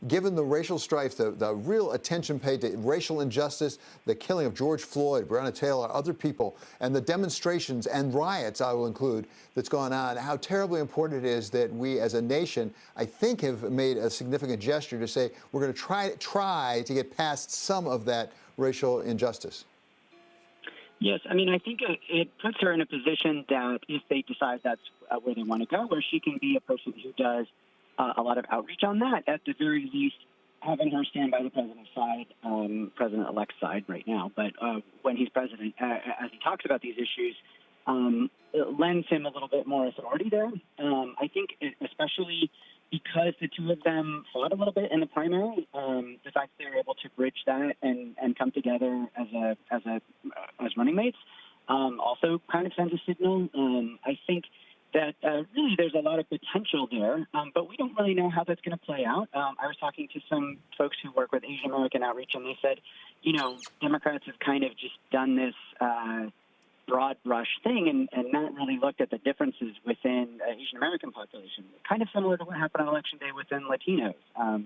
given the racial strife, the real attention paid to racial injustice, the killing of George Floyd, Breonna Taylor, other people, and the demonstrations and riots, I will include, that's gone on, how terribly important it is that we as a nation, I think, have made a significant gesture to say we're going to try to get past some of that racial injustice. Yes, I mean, I think it puts her in a position that if they decide that's where they want to go, where she can be a person who does a lot of outreach on that, at the very least, having her stand by the president's side, president-elect's side right now, but when he's president, as he talks about these issues, it lends him a little bit more authority there. I think especially because the two of them fought a little bit in the primary, the fact that they were able to bridge that and come together as running mates also kind of sends a signal. I think that really there's a lot of potential there, but we don't really know how that's going to play out. I was talking to some folks who work with Asian American outreach, and they said, Democrats have kind of just done this broad brush thing and not really looked at the differences within Asian American population. Kind of similar to what happened on Election Day within Latinos,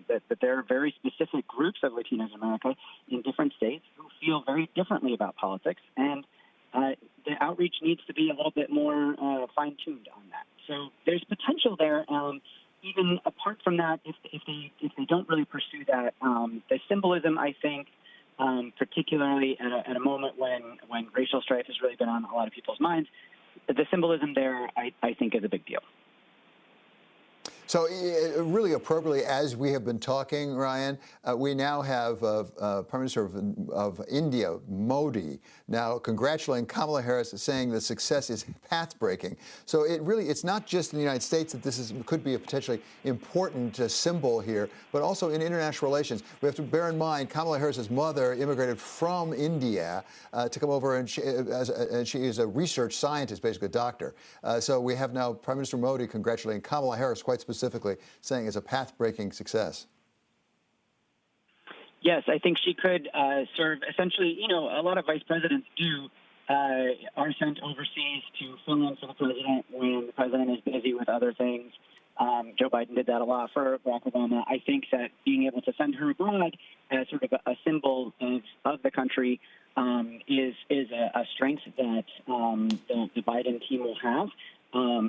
that there are very specific groups of Latinos in America in different states who feel very differently about politics, and the outreach needs to be a little bit more fine-tuned on that. So there's potential there. Even apart from that, if they don't really pursue that, the symbolism, I think, particularly at a moment when racial strife has really been on a lot of people's minds, the symbolism there, I think, is a big deal. So really appropriately, as we have been talking, Ryan, we now have Prime Minister of India, Modi, now congratulating Kamala Harris, saying the success is path-breaking. So it's not just in the United States that this could be a potentially important symbol here, but also in international relations. We have to bear in mind Kamala Harris's mother immigrated from India to come over, and she is a research scientist, basically a doctor. So we have now Prime Minister Modi congratulating Kamala Harris quite specifically, saying it's a path-breaking success. Yes, I think she could serve essentially, a lot of vice presidents are sent overseas to fill in for the president when the president is busy with other things. Joe Biden did that a lot for Barack Obama. I think that being able to send her abroad as sort of a symbol of the country is a strength that the Biden team will have.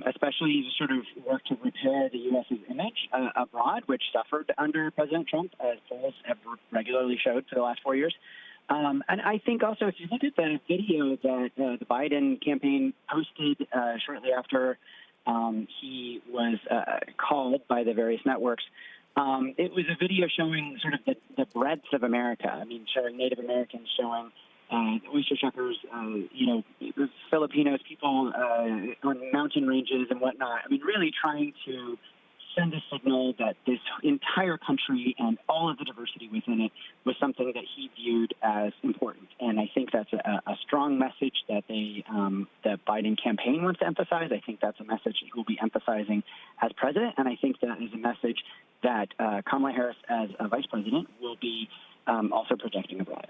Especially to sort of work to repair the U.S.'s image abroad, which suffered under President Trump, as polls have regularly showed for the last 4 years. And I think also if you look at the video that the Biden campaign posted shortly after he was called by the various networks, it was a video showing sort of the breadth of America. I mean, showing Native Americans, showing oyster shuckers, Filipinos, people on mountain ranges and whatnot. I mean, really trying to send a signal that this entire country and all of the diversity within it was something that he viewed as important. And I think that's a strong message that the Biden campaign wants to emphasize. I think that's a message he will be emphasizing as president. And I think that is a message that Kamala Harris, as a vice president, will be also projecting abroad.